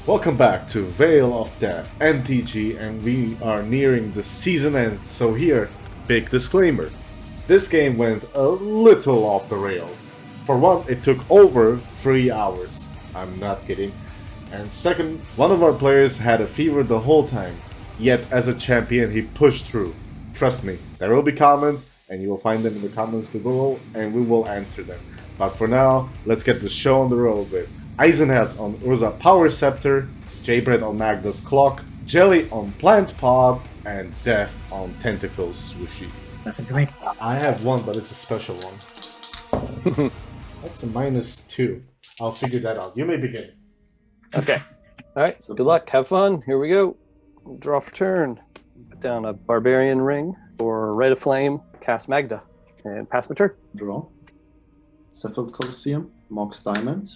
Welcome back to Veil of Death, MTG, and we are nearing the season end, so here, big disclaimer. This game went a little off the rails. For one, it took over 3 hours. I'm not kidding. And second, one of our players had a fever the whole time, yet as a champion he pushed through. Trust me, there will be comments, and you will find them in the comments below, and we will answer them. But for now, let's get the show on the road with Eisenherz on Urza Power Scepter, J-Bread on Magda's Clock, Jelly on Plant Pod, and Death on Tentacles Swooshy. Nothing for me. I have one, but it's a special one. That's a -2. I'll figure that out. You may begin. Okay. Alright, good luck. Have fun. Here we go. Draw for turn. Put down a Barbarian Ring for Red of Flame, cast Magda, and pass my turn. Draw. Sheffield Coliseum, Mox Diamond,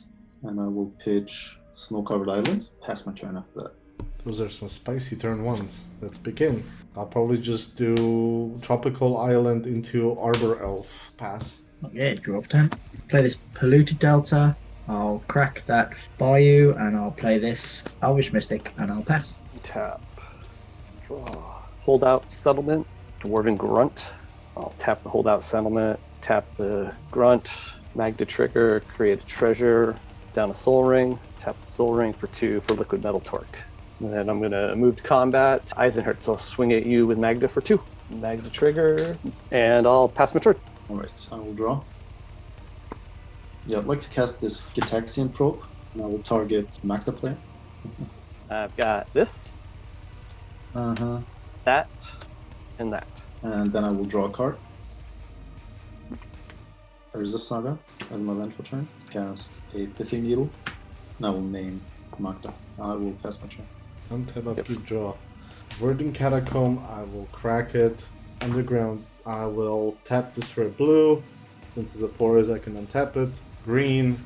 and I will pitch Snow-Covered Island. Pass my turn after that. Those are some spicy turn ones. Let's begin. I'll probably just do Tropical Island into Arbor Elf. Pass. Okay, draw for 10. Play this Polluted Delta. I'll crack that Bayou, and I'll play this Elvish Mystic, and I'll pass. Tap. Draw. Holdout Settlement, Dwarven Grunt. I'll tap the Holdout Settlement, tap the Grunt, Magda trigger, create a treasure, down a Soul Ring, tap the Soul Ring for 2 for Liquid Metal Torque. And then I'm going to move to combat. Eisenherz, I'll swing at you with Magda for 2. Magda trigger, and I'll pass my turn. Alright, I will draw. Yeah, I'd like to cast this Gitaxian Probe, and I will target Magda player. I've got this, that, and that. And then I will draw a card. Urza Saga as my land for turn. Cast a Pithing Needle, and I will name Magda. I will pass my turn. Untap up, you draw. Verdant Catacomb, I will crack it. Underground, I will tap this for a blue. Since it's a forest, I can untap it. Green,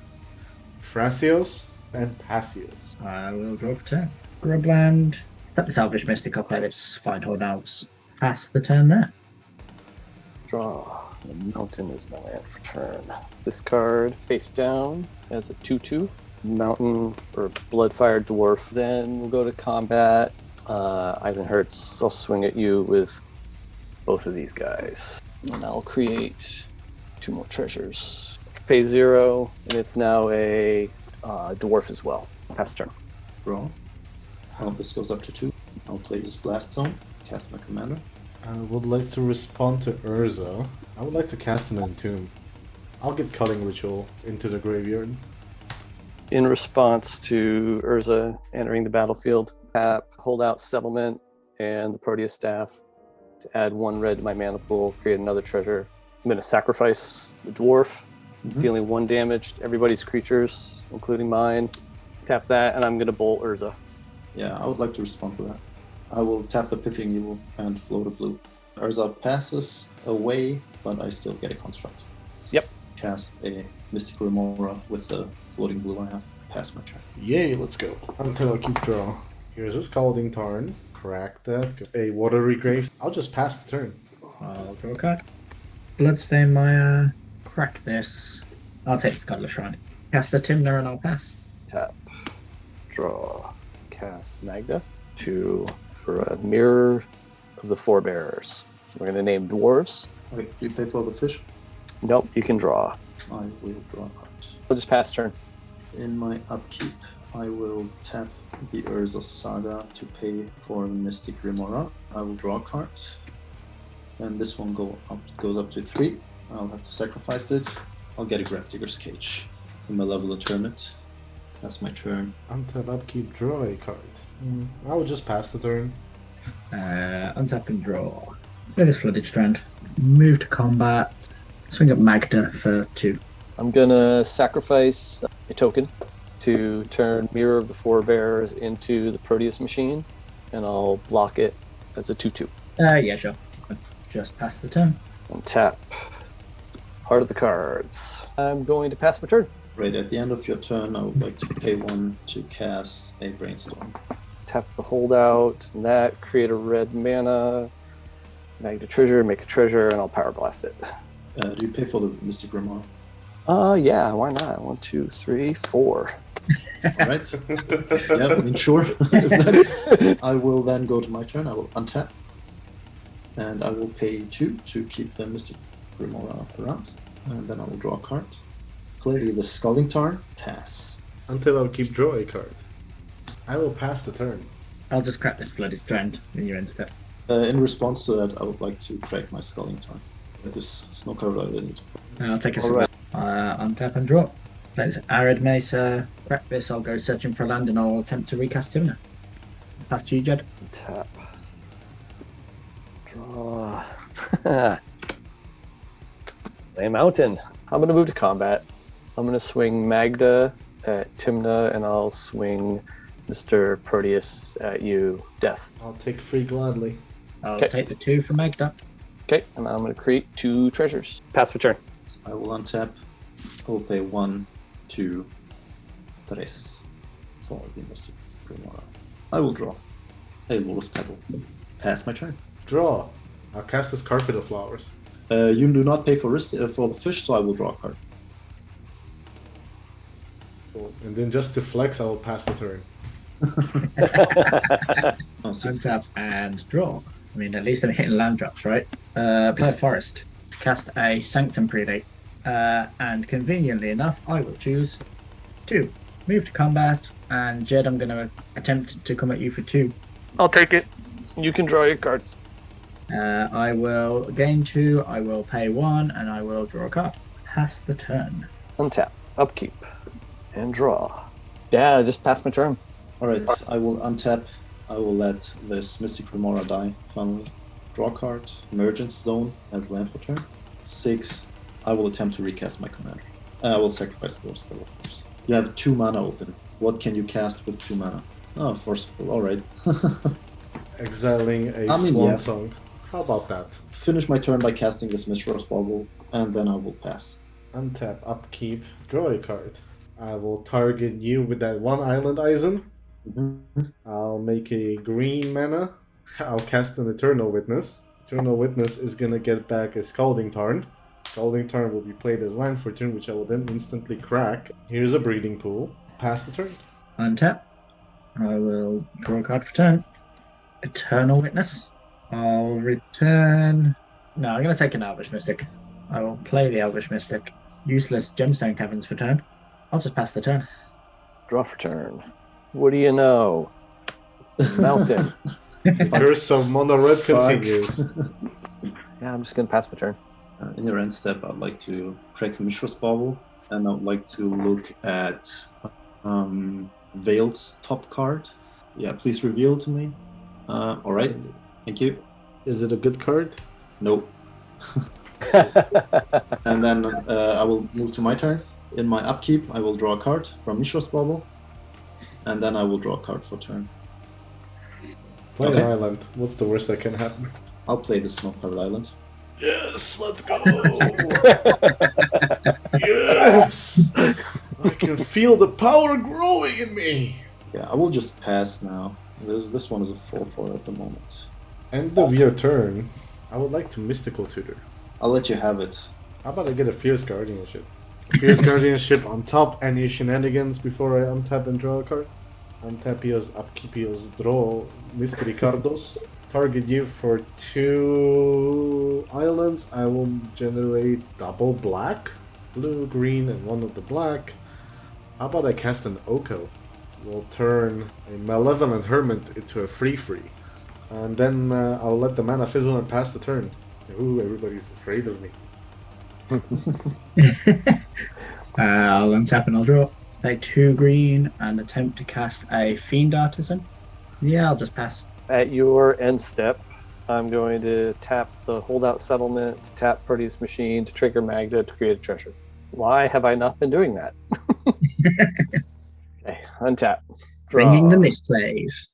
Thrasios, and Passios. I will draw for 10. Grubland. Tap this Elvish Mystic, I'll play this Fine Horde Elves. Pass the turn there. Draw. The Mountain is my land for turn. This card, face down, as a 2/2. Mountain or Bloodfire Dwarf. Then we'll go to combat. Eisenherz, I'll swing at you with both of these guys. And I'll create 2 more treasures. Pay 0, and it's now a dwarf as well. Pass turn. Draw. Well, this goes up to 2. I'll play this Blast Zone. Cast my commander. I would like to respond to Urza. I would like to cast an Entomb. I'll get Culling Ritual into the graveyard. In response to Urza entering the battlefield, tap, hold out Settlement and the Proteus Staff to add 1 red to my mana pool, create another treasure. I'm going to sacrifice the dwarf, dealing 1 damage to everybody's creatures, including mine. Tap that, and I'm going to bolt Urza. Yeah, I would like to respond to that. I will tap the Pithing Needle and float a blue. Urza passes away, but I still get a construct. Yep. Cast a Mystic Remora with the floating blue I have. Pass my turn. Yay, let's go. Until I keep draw. Here's a Scalding Tarn. Crack that. A Watery Grave. I'll just pass the turn. I'll draw a card. Bloodstain Mire. Crack this. I'll take the Godless Shrine. Cast a Tymna, and I'll pass. Tap, draw, cast Magda. 2 for a Mirror of the Forebearers. We're going to name dwarves. Okay, do you pay for the fish? Nope, you can draw. I will draw a card. I'll just pass turn. In my upkeep, I will tap the Urza Saga to pay for Mystic Remora. I will draw a card. And this one goes up to 3. I'll have to sacrifice it. I'll get a Gravedigger's Cage in my level of tournament. That's my turn. Untap upkeep, draw a card. I will just pass the turn. Untap and draw. Play this Flooded Strand. Move to combat. Swing up Magda for 2. I'm going to sacrifice a token to turn Mirror of the Forebearers into the Proteus Machine, and I'll block it as a 2/2. Yeah, sure. Just pass the turn. And tap. Heart of the Cards. I'm going to pass my turn. Right at the end of your turn, I would like to pay 1 to cast a Brainstorm. Tap the Holdout, and that, create a red mana, Magda treasure, make a treasure, and I'll power blast it. Do you pay for the Mystic Remora? Yeah, why not? 1, 2, 3, 4. All right. Yeah, I mean, sure. I will then go to my turn. I will untap. And I will pay 2 to keep the Mystic Remora around. And then I will draw a card. Play the Scalding Tarn. Pass. Until I'll keep draw a card. I will pass the turn. I'll just crack this bloody trend in your end step. In response to that, I would like to crack my Scalding Tarn. This snow card I didn't. I'll take a Alright. untap and draw. Let's Arid Mace crack this. I'll go searching for land and I'll attempt to recast Tymna. Pass to you, Jed. Tap. Draw. Play mountain. I'm going to move to combat. I'm going to swing Magda at Tymna, and I'll swing Mr. Proteus at you, Death. I'll take 3 gladly. I'll Okay. take the 2 from Magda. Okay, and I'm going to create 2 treasures. Pass my turn. I will untap. I will pay 1, 2, 3 for the Mystic Remora. I will draw a Lotus Petal. Pass my turn. Draw. I'll cast this Carpet of Flowers. You do not pay for the fish, so I will draw a card. And then just to flex, I will pass the turn. Oh, 6 Untap and draw. I mean, at least I'm hitting land drops, right? Play a forest. Cast a Sanctum Predate. And conveniently enough, I will choose 2. Move to combat, and Jed, I'm going to attempt to come at you for 2. I'll take it. You can draw your cards. I will gain 2, I will pay 1, and I will draw a card. Pass the turn. Untap, upkeep, and draw. Yeah, just pass my turn. Alright, I will untap. I will let this Mystic Remora die, finally. Draw a card. Emergence Zone as land for turn. 6. I will attempt to recast my commander. I will sacrifice the spell, of course. You have 2 mana open. What can you cast with 2 mana? Oh, Forceful, alright. Exiling a I mean, Swan yeah. Song. How about that? Finish my turn by casting this Mishra's Bubble, and then I will pass. Untap, upkeep, draw a card. I will target you with that 1 island, Eisen. I'll make a green mana. I'll cast an Eternal Witness. Eternal Witness is gonna get back a Scalding Tarn. Scalding Tarn will be played as land for turn, which I will then instantly crack. Here's a Breeding Pool. Pass the turn. Untap. I will draw a card for turn. Eternal Witness. I'll return. No, I'm going to take an Elvish Mystic. I will play the Elvish Mystic. Useless Gemstone Caverns for turn. I'll just pass the turn. Draw for turn. What do you know? It's a mountain. Curse of Mono Red Fuck. continues. Yeah, I'm just going to pass my turn. In your end step, I'd like to crack the Mishra's Bubble, and I would like to look at Veil's top card. Yeah, please reveal to me. Alright, thank you. Is it a good card? Nope. And then I will move to my turn. In my upkeep, I will draw a card from Mishra's Bubble, and then I will draw a card for turn. Play Okay. an island. What's the worst that can happen? I'll play the Snow-Covered Island. Yes, let's go! Yes! I can feel the power growing in me! Yeah, I will just pass now. This one is a 4/4 at the moment. End of your turn. I would like to Mystical Tutor. I'll let you have it. How about I get a Fierce Guardianship? Fierce Guardianship on top, any shenanigans before I untap and draw a card? Untapios, upkeepios, draw Mystery Cardos. Target you for 2 islands. I will generate double black, blue, green, and 1 of the black. How about I cast an Oko? We'll turn a Malevolent Hermit into a free. And then I'll let the mana fizzle and pass the turn. Ooh, everybody's afraid of me. I'll untap and I'll draw. Play 2 green and attempt to cast a Fiend Artisan. Yeah, I'll just pass. At your end step, I'm going to tap the Holdout Settlement, to tap Proteus Machine, to trigger Magda to create a treasure. Why have I not been doing that? Okay, untap. Draw. Bringing the misplays.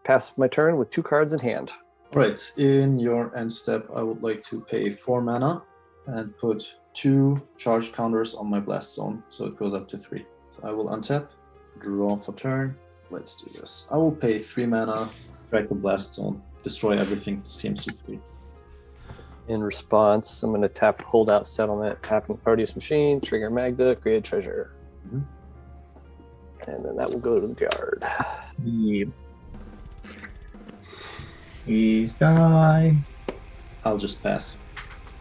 Pass my turn with 2 cards in hand. Alright, in your end step, I would like to pay 4 mana and put 2 charge counters on my blast zone, so it goes up to 3. So I will untap, draw for turn. Let's do this. I will pay 3 mana, drag the blast zone, destroy everything CMC3. In response, I'm going to tap Holdout Settlement, tapping Party's Machine, trigger Magda, create treasure. Mhm. And then that will go to the guard. Yep. He's die. I'll just pass.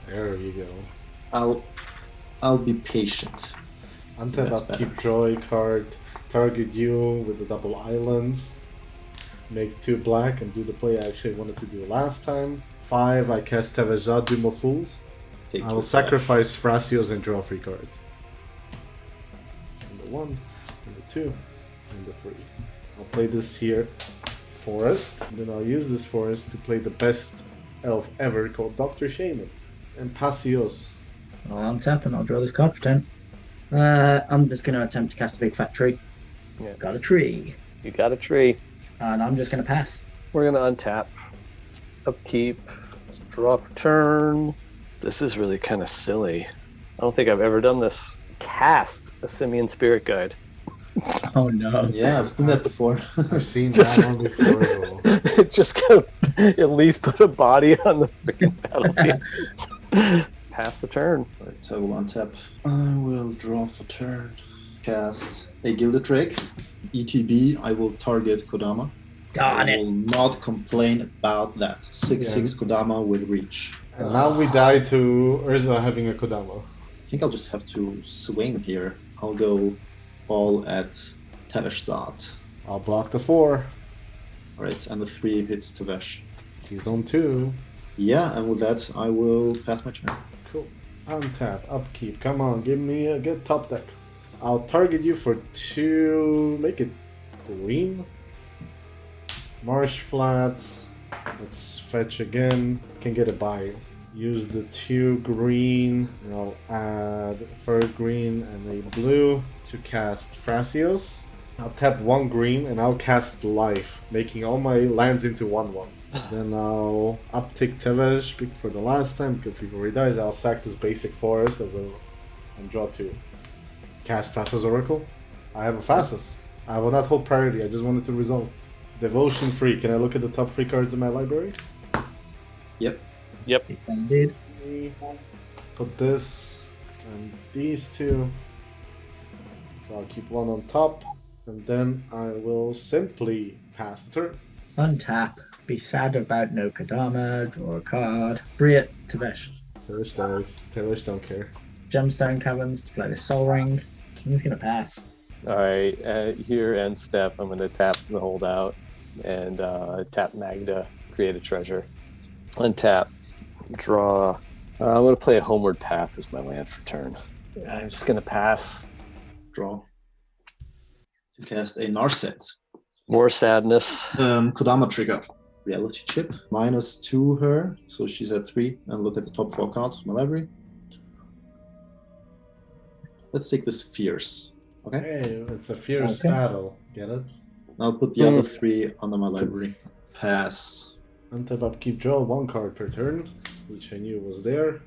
There you go. I'll be patient. Untap That's upkeep, better. draw a card, target you with the double islands, make 2 black, and do the play I actually wanted to do last time. 5, I cast Tevesh, Doom of Fools. Take I your will sacrifice Thrasios and draw 3 cards. And the 1, and the 2, and the 3. I'll play this here, Forest, and then I'll use this Forest to play the best elf ever called Dr. Shaman. And Pasios. I'll untap and I'll draw this card for 10. I'm just going to attempt to cast a big fat tree. Yeah. Got a tree. You got a tree. And I'm just going to pass. We're going to untap, upkeep, draw for turn. This is really kind of silly. I don't think I've ever done this. Cast a Simian Spirit Guide. Oh no. Yeah, I've seen that before. I've seen Just- that one before as well. Just gonna at least put a body on the freaking battlefield. Pass the turn. Right, I will untap. I will draw for turn. Cast a Gilded Drake. ETB, I will target Kodama. Darn I it. will not complain about that. 6/6 Kodama with reach. And now we die to Urza having a Kodama. I think I'll just have to swing here. I'll go all at Tevesh. I'll block the 4. Alright, and the 3 hits Tevesh. He's on 2. Yeah, and with that, I will pass my turn. Cool. Untap, upkeep. Come on, give me a good top deck. I'll target you for 2. Make it green. Marsh Flats. Let's fetch again. Can get a buy. Use the 2 green. And I'll add 3rd green and a blue to cast Thrasios. I'll tap 1 green and I'll cast Life, making all my lands into 1/1s. Then I'll uptick Tevesh for the last time because before he dies, I'll sack this basic forest and draw 2. Cast Thassa's Oracle. I have a Thassa's. I will not hold priority. I just wanted to resolve. Devotion free. Can I look at the top 3 cards in my library? Yep. Yep. Indeed. Put this and these 2. So I'll keep 1 on top, and then I will simply pass the turn. Untap. Be sad about no Kodama. Draw a card. Briet Tevesh. Tevesh dies. Tevesh don't care. Gemstone Caverns to play the Soul Ring. I'm just going to pass. All right. Here end step. I'm going to tap the Holdout and tap Magda. Create a treasure. Untap. Draw. I'm going to play a Homeward Path as my land for turn. I'm just going to pass. Draw. To cast a Narset. More sadness. Kodama trigger. Reality chip. -2 her, so she's at 3. And look at the top 4 cards of my library. Let's take this Fierce. Okay? Hey, it's a fierce Okay. battle. Get it? I'll put the other 3 under my library. Pass. Untap upkeep, draw 1 card per turn, which I knew was there.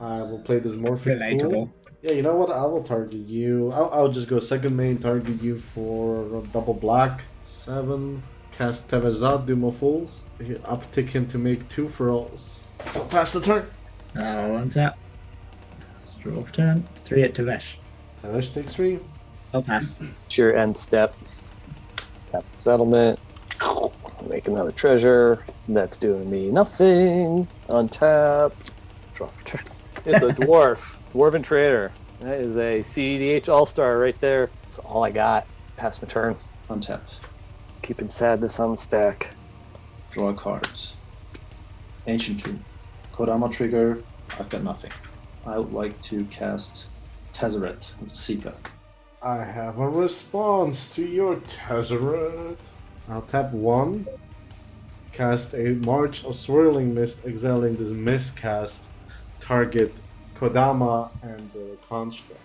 I will play this Morphic Relatable. Pool. Yeah, you know what? I will target you. I'll just go second main, target you for double black. 7. Cast Tevezat, Doom of Fools. Uptick him to make 2 furls. So pass the turn. I'll untap. Draw for turn. 3 at Tevesh. Tevesh takes 3. I'll pass. It's your end step. Tap the settlement. Make another treasure. That's doing me nothing. Untap. Draw for turn. It's a dwarf. Dwarven Trader. That is a CEDH All-Star right there. That's all I got. Pass my turn. Untap. Keeping sadness on the stack. Draw a card. Ancient Tomb. Kodama trigger. I've got nothing. I would like to cast Tezzeret with the Seeker. I have a response to your Tezzeret. I'll tap 1. Cast a March of Swirling Mist, exiling this miscast. Target Kodama and the Construct.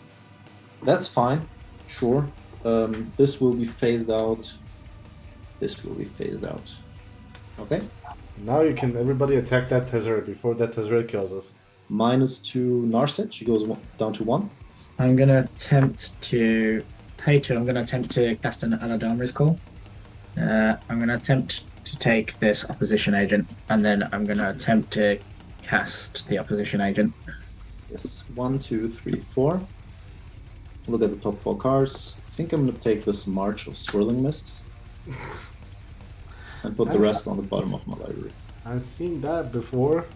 That's fine. Sure. This will be phased out. This will be phased out. Okay. Now you can everybody attack that Tezzeret before that Tezzeret kills us. -2 Narset. She goes down to 1. I'm going to attempt to pay 2. I'm going to attempt to cast an Aladamri's Call. I'm going to attempt to take this opposition agent, and then I'm going to attempt to cast the opposition agent. Yes, 1, 2, 3, 4. Look at the top 4 cards. I think I'm going to take this March of Swirling Mists and put the rest on the bottom of my library. I've seen that before.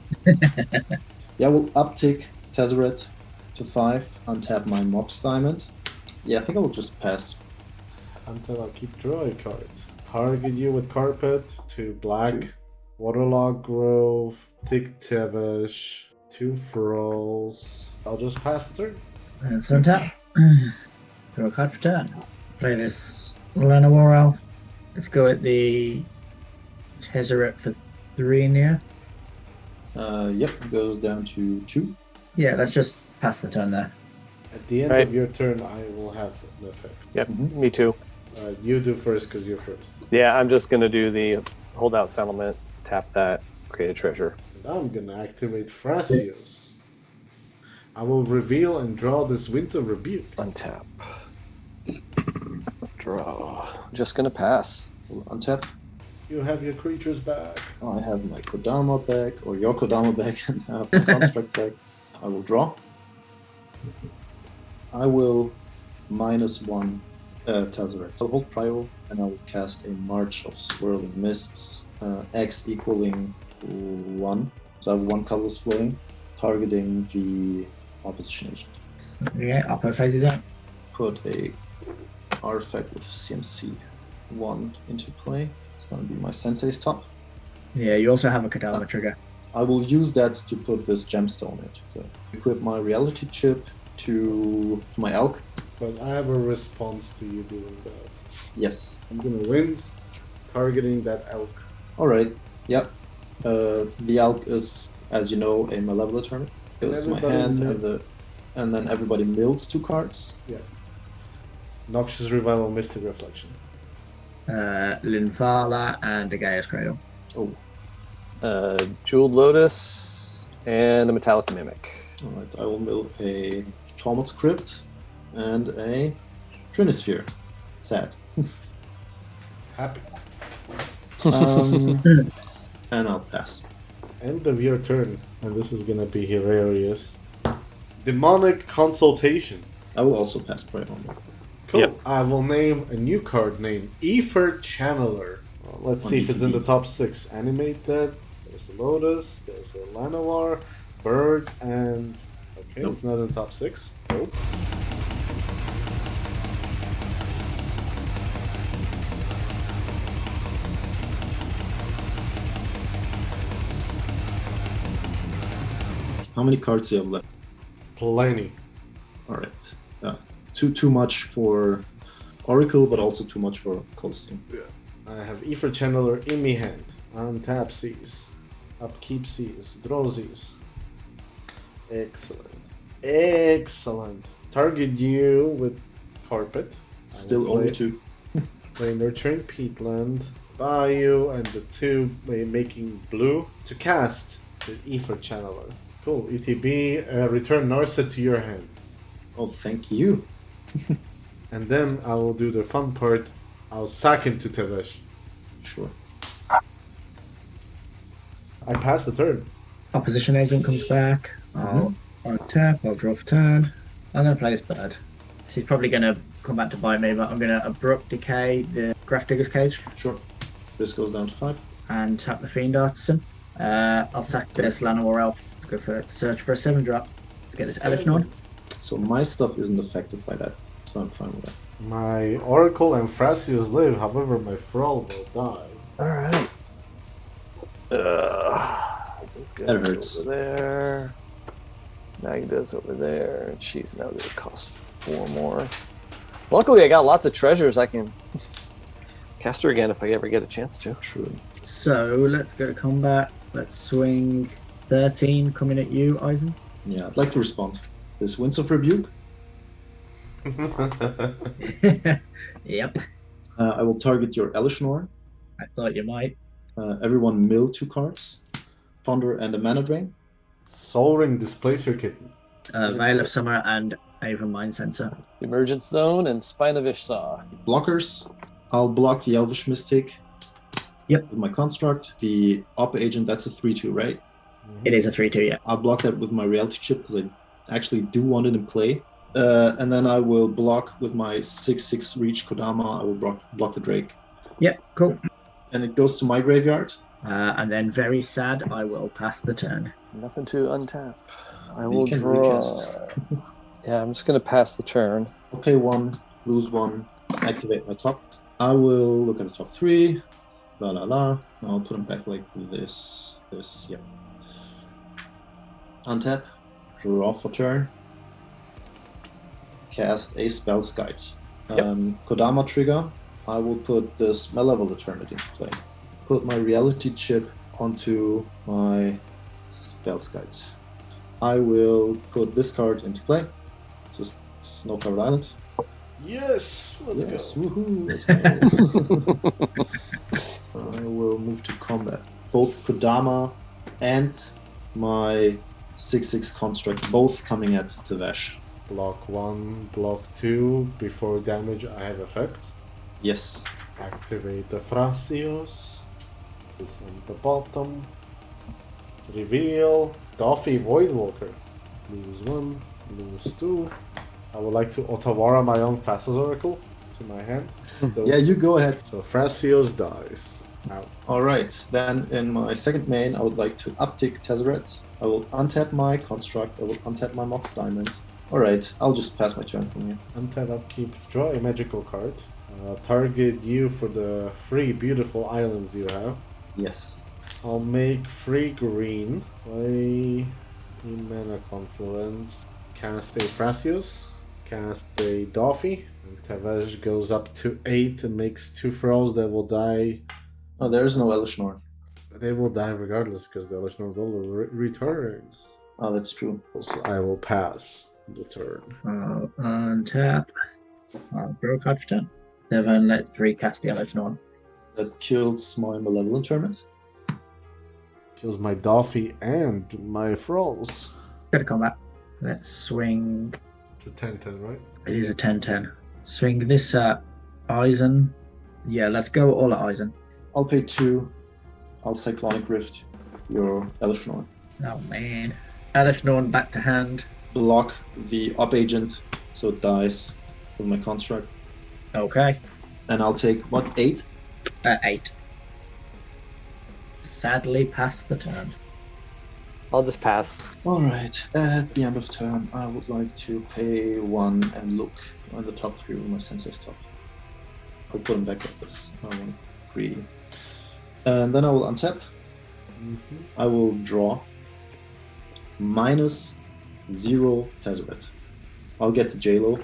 Yeah, we'll uptick Tezzeret to 5, untap my Mox Diamond. Yeah, I think I will just pass. Until I keep draw a card. Target you with Carpet, 2 black, 2. Waterlogged Grove, tick Tevesh, 2 Frols. I'll just pass the turn. Let's untap. Draw a card for turn. Play this Llanowar Elf. Let's go at the Tezzeret for 3 near. Yep, goes down to 2. Yeah, let's just pass the turn there. At the end Right. of your turn, I will have the effect. Yep, me too. You do first because you're first. Yeah, I'm just gonna do the holdout settlement, tap that, create a treasure. And I'm gonna activate Thrasios. I will reveal and draw this Winds of Rebuke. Untap. Draw. Just gonna pass. We'll untap. You have your creatures back. I have my Kodama back, or your Kodama back, and I have my Construct back. I will draw. I will -1 Tezzeret. I'll hold Prio, and I will cast a March of Swirling Mists, X equaling 1. So I have 1 colorless floating, targeting the opposition agent. Okay, upper phase is out. Put a artifact with CMC 1 into play. It's going to be my Sensei's top. Yeah, you also have a Kodama trigger. I will use that to put this gemstone into play. Equip my reality chip to my elk. But I have a response to you doing that. Yes. I'm gonna Winds, targeting that elk. Alright. Yep. The elk is, as you know, a malevolent turn. Goes to my Everybody hand, and then everybody mills 2 cards. Yeah. Noxious Revival, Mystic Reflection. Linvala and a Gaia's Cradle. Oh, Jeweled Lotus and a Metallic Mimic. alright. I will mill a Talmud's Crypt and a Trinisphere. Sad. Happy. And I'll pass. End of your turn, and this is gonna be hilarious. Demonic Consultation. I will also pass Prey on that. Cool. Yep. I will name a new card named Ether Channeler. Well, let's see if it's in the top 6. Animate that. There's the Lotus, there's a Llanowar, Bird, and... Okay, Nope. it's not in the top 6. Nope. How many cards do you have left? Plenty. Alright. Too much for Oracle, but also too much for Colosseum. I have Ether Channeler in my hand. Untap Seas. Upkeep Seas. Draw Seas. Excellent. Excellent. Target you with Carpet. Still I will only play- 2. Play Nurturing Peatland. Bayou and the 2 making blue to cast the Ether Channeler. Cool. ETB, return Narset to your hand. Oh, thank you. And then I will do the fun part. I'll sack into Tevesh. Sure. I pass the turn. Opposition agent comes back. I'll untap, I'll draw for turn. I'm going to play this bird. She's probably going to come back to bite me, but I'm going to Abrupt Decay the Graph Digger's Cage Sure. This goes down to 5. and tap the Fiend Artisan. I'll sack this Llanowar Elf to go for search for a 7-drop to get this Elish Nord. So my stuff isn't affected by that, so I'm fine with that. My Oracle and Thrasios live, however my Thrall will die. Alright. Those guys That hurts. over there. Magda's over there, and she's now going to cost 4 more. Luckily, I got lots of treasures. I can cast her again if I ever get a chance to. True. So let's go to combat. Let's swing 13 coming at you, Eisen. Yeah, I'd like to respond. This Winds of Rebuke. Yep. I will target your Elishnor. I thought you might. Everyone mill 2 cards. Ponder and a Mana Drain. Soul Ring, displace your kitten. Veil of Summer and Avon Mind Sensor. Emergent Zone and Spine of Ishsaw. Blockers. I'll block the Elvish Mystic. Yep. With my construct. The Op Agent, that's a 3-2, right? It is a 3/2, yeah. I'll block that with my reality chip because I actually do want it in play. And then I will block with my 6/6 reach Kodama. I will block the Drake. Yeah, cool. And it goes to my graveyard. And then very sad, I will pass the turn. Nothing to untap. I You will can draw. recast. Yeah, I'm just going to pass the turn. I'll pay 1, lose 1, activate my top. I will look at the top 3. La la la. I'll put them back like this. Yep. Untap. Draw for turn. Cast a spell Skite. Kodama trigger. I will put this Malevolent Tournament into play. Put my reality chip onto my spell Skite. I will put this card into play. It's a snow-covered island. Yes! Let's go. Woohoo! Let's go. I will move to combat. Both Kodama and my 6/6 construct, both coming at Tevesh. Block 1, block 2. Before damage, I have effects. Yes. Activate the Thrasios. Is on the bottom. Reveal. Doffy Voidwalker. Lose 1, lose 2. I would like to Otawara my own Fastest Oracle to my hand. So, Yeah, you go ahead. So Thrasios dies. Out. Alright, then in my second main, I would like to uptick Tezzeret. I will untap my construct. I will untap my Mox Diamond. Alright, I'll just pass my turn from here. Untap upkeep. Draw a magical card. Target you for the 3 beautiful islands you have. Yes. I'll make 3 green. Play in Mana Confluence. Cast a Thrasios. Cast a Doffy. And Tevesh goes up to 8 and makes 2 throws that will die. Oh, there's no Elishnorn. They will die regardless because the Elishnorn will return. Oh, that's true. So I will pass the turn. I'll untap. I'll draw a card for turn. 7, let's recast the Elishnorn. That kills my Malevolent Tournament. Kills my Doffy and my Thralls. Go to combat. Let's swing. It's a 10-10, right? It is a 10/10. Swing this at Eisen. Yeah, let's go all at Eisen. I'll pay 2. I'll Cyclonic Rift your Elishnorn. Oh man. Elishnorn back to hand. Block the Up Agent so it dies with my construct. Okay. And I'll take, what, 8? 8. Sadly past the turn. I'll just pass. Alright, at the end of turn, I would like to pay 1 and look on the top 3 with my Sensei's top. I'll put them back like this. I want greedy. And then I will untap. I will draw -0 Tezzeret. I'll get to J-Lo.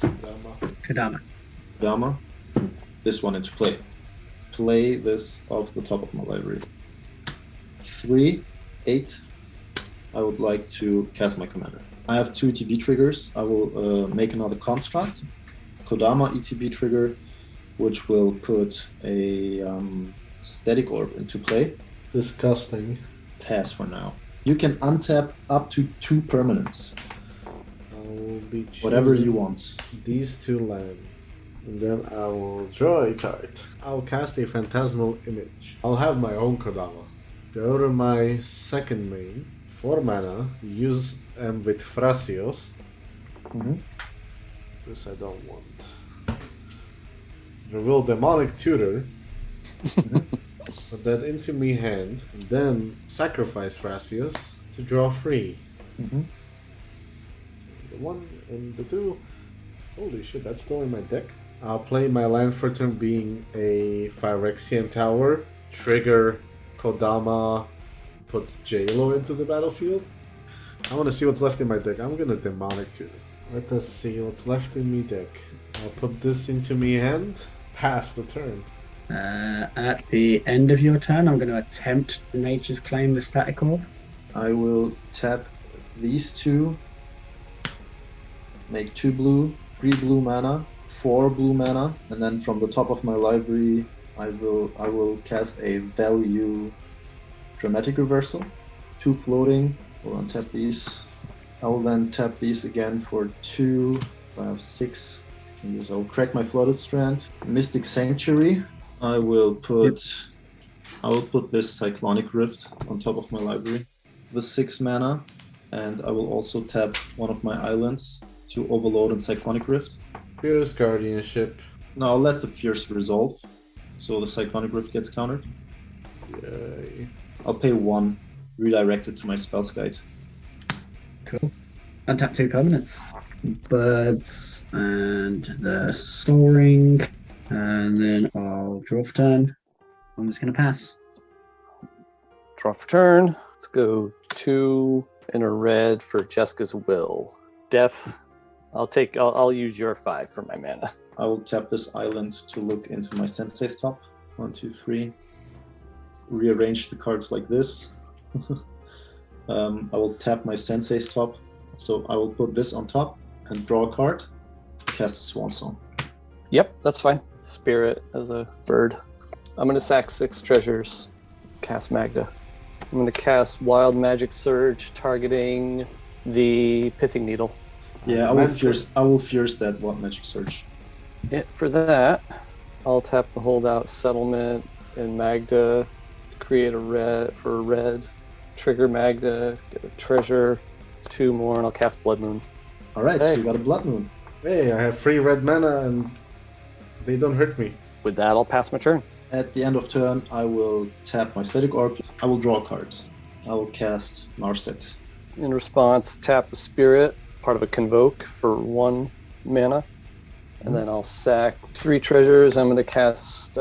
Kodama. Kodama. This one into play. Play this off the top of my library. 3, 8. I would like to cast my commander. I have 2 ETB triggers. I will make another construct. Kodama ETB trigger, which will put a static orb into play. Disgusting. Pass for now. You can untap up to 2 permanents. I will be Whatever you choosing want. these 2 lands. And then I will draw a card. I'll cast a Phantasmal Image. I'll have my own Kodama. Go to my second main. 4 mana. Use them with Thrasios. This I don't want. Reveal Demonic Tutor. Put that into me hand. And then sacrifice Thrasios to draw 3. The 1 and the 2. Holy shit, that's still in my deck. I'll play my land for turn being a Phyrexian Tower. Trigger Kodama. Put J-Lo into the battlefield. I want to see what's left in my deck. I'm gonna Demonic Tutor. Let us see what's left in me deck. I'll put this into me hand. Pass the turn. At the end of your turn, I'm going to attempt Nature's Claim the Static Orb. I will tap these 2. Make 2 blue, 3 blue mana, 4 blue mana, and then from the top of my library, I will cast a value Dramatic Reversal. 2 floating. We'll untap these. I will then tap these again for 2. I have 6. I'll crack my Flooded Strand. Mystic Sanctuary. I will put this Cyclonic Rift on top of my library. the 6 mana, and I will also tap one of my islands to overload and Cyclonic Rift. Fierce Guardianship. No, I'll let the Fierce resolve, so the Cyclonic Rift gets countered. Yay. I'll pay 1, redirect it to my Spells Guide. Cool. Untap 2 permanents. Birds and the Soaring. And then I'll draw for turn. I'm just going to pass. Draw for turn. Let's go 2 and a red for Jessica's Will. Death. I'll use your 5 for my mana. I will tap this island to look into my Sensei's top. 1, 2, 3. Rearrange the cards like this. I will tap my Sensei's top. So I will put this on top and draw a card. Cast a Swan Song. Yep, that's fine. Spirit as a bird. I'm going to sack 6 treasures. Cast Magda. I'm going to cast Wild Magic Surge, targeting the Pithing Needle. Yeah, I will fierce that Wild Magic Surge. Yeah, for that, I'll tap the Holdout Settlement in Magda, create a red for a red, trigger Magda, get a treasure, 2 more, and I'll cast Blood Moon. All right, Hey. we got a Blood Moon. Hey, I have 3 red mana and they don't hurt me. With that, I'll pass my turn. At the end of turn, I will tap my Static Orb. I will draw cards. I will cast Narset. In response, tap the Spirit, part of a Convoke, for 1 mana. And then I'll sack 3 treasures. I'm going to cast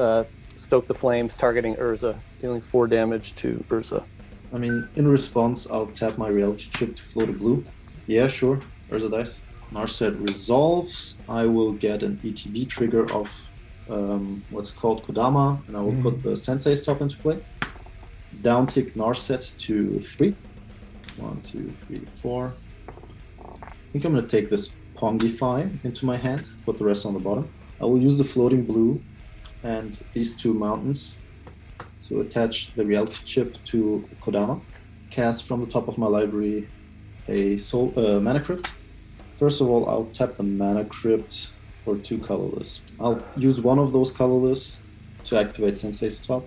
Stoke the Flames, targeting Urza, dealing 4 damage to Urza. I mean, in response, I'll tap my Reality Chip to float a blue. Yeah, sure. Urza dice. Narset resolves. I will get an ETB trigger of what's called Kodama, and I will put the Sensei's top into play. Downtick Narset to 3. 1, 2, 3, 4. I think I'm going to take this Pongify into my hand, put the rest on the bottom. I will use the floating blue and these 2 mountains to attach the Reality Chip to Kodama. Cast from the top of my library a Mana Crypt. First of all, I'll tap the Mana Crypt for 2 colorless. I'll use one of those colorless to activate Sensei's top.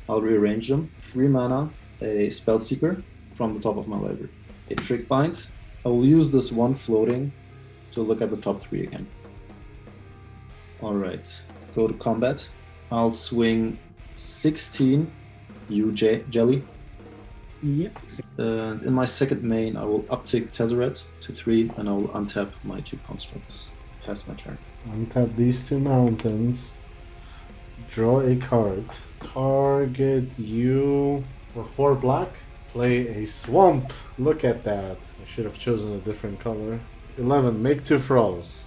I'll rearrange them. 3 mana, a Spellseeker from the top of my library. A Trick Bind. I will use this 1 floating to look at the top 3 again. Alright, go to combat. I'll swing 16 Jelly. Yep. And in my second main, I will uptick Tezzeret to 3, and I will untap my 2 constructs. Pass my turn. Untap these 2 mountains. Draw a card. Target you for 4 black. Play a swamp. Look at that. I should have chosen a different color. 11. Make 2 thralls.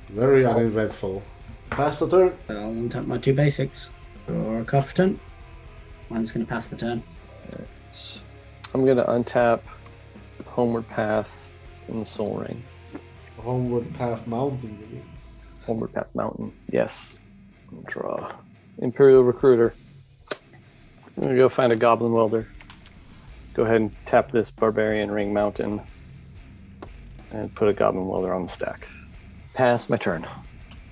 Very uneventful. Pass the turn. I'll untap my 2 basics. Draw a card for turn. I'm just going to pass the turn. I'm going to untap Homeward Path in the Soul Ring. Homeward Path Mountain. Maybe. Homeward Path Mountain, yes. Draw. Imperial Recruiter. I'm going to go find a Goblin Welder. Go ahead and tap this Barbarian Ring Mountain and put a Goblin Welder on the stack. Pass my turn.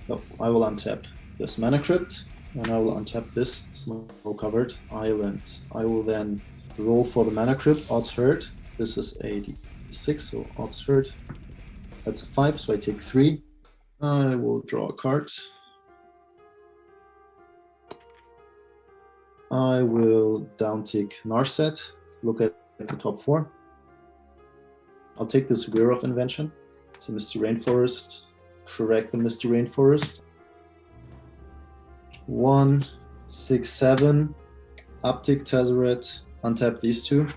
So I will untap this Mana Crypt, and I will untap this snow-covered island. I will then roll for the Mana Crypt, odds heard. This is a 6, so odds heard. That's a 5, so I take 3. I will draw a card. I will downtick Narset, look at the top 4. I'll take this Weir of Invention. It's a Misty Rainforest. Correct the Misty Rainforest. 1, 6, 7. Uptick Tezzeret. Untap these 2.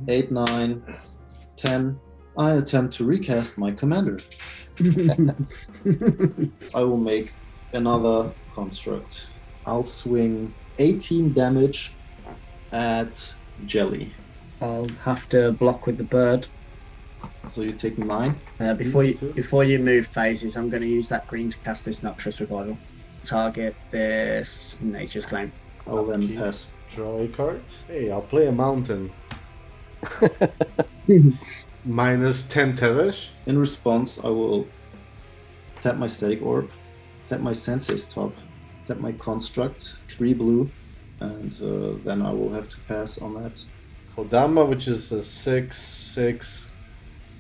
8, 9, 10. I attempt to recast my commander. I will make another construct. I'll swing 18 damage at Jelly. I'll have to block with the bird. So you take 9. Before you move phases, I'm going to use that green to cast this Noxious Revival. Target this Nature's Claim. I will then pass. Draw a card. Hey, I'll play a mountain. Minus 10 Tevesh. In response, I will tap my Static Orb, tap my Sensei's top, tap my Construct, 3 blue, and then I will have to pass on that. Kodama, which is a 6/6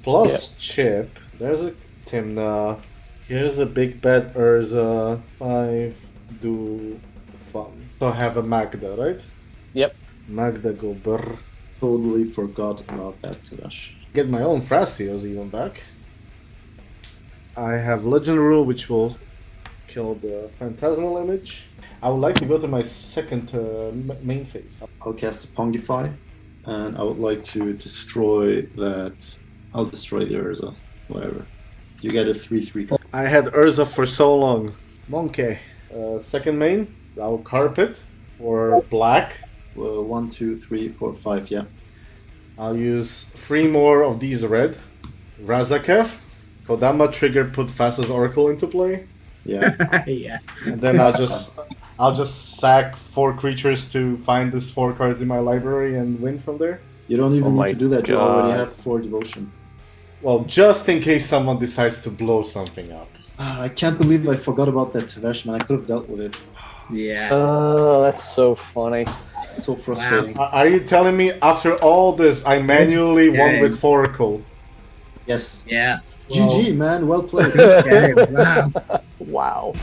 plus chip. There's a Tymna. Here's a big bad Urza. 5 do fun. So I have a Magda, right? Yep. Magda go brr. Totally forgot about that, Tevesh. Get my own Thrasios even back. I have Legend Rule, which will kill the Phantasmal image. I would like to go to my second main phase. I'll cast Pongify, and I would like to destroy that. I'll destroy the Urza, whatever. You get a 3/3. I had Urza for so long. Monkey. Second main, I'll carpet for black. 1, 2, 3, 4, 5. Yeah. I'll use 3 more of these red. Razakev. Kodama trigger put Fastest Oracle into play. Yeah. Yeah. And then I'll just sack 4 creatures to find these 4 cards in my library and win from there. You don't even Oh need my to do that. You already God. have 4 devotion. Well, just in case someone decides to blow something up. I can't believe I forgot about that Tevesh, man. I could have dealt with it. Yeah. Oh, that's so funny. So frustrating. Are you telling me after all this I manually won with Foracle? Yes. Yeah. GG, man. Well played. Okay, wow. Wow.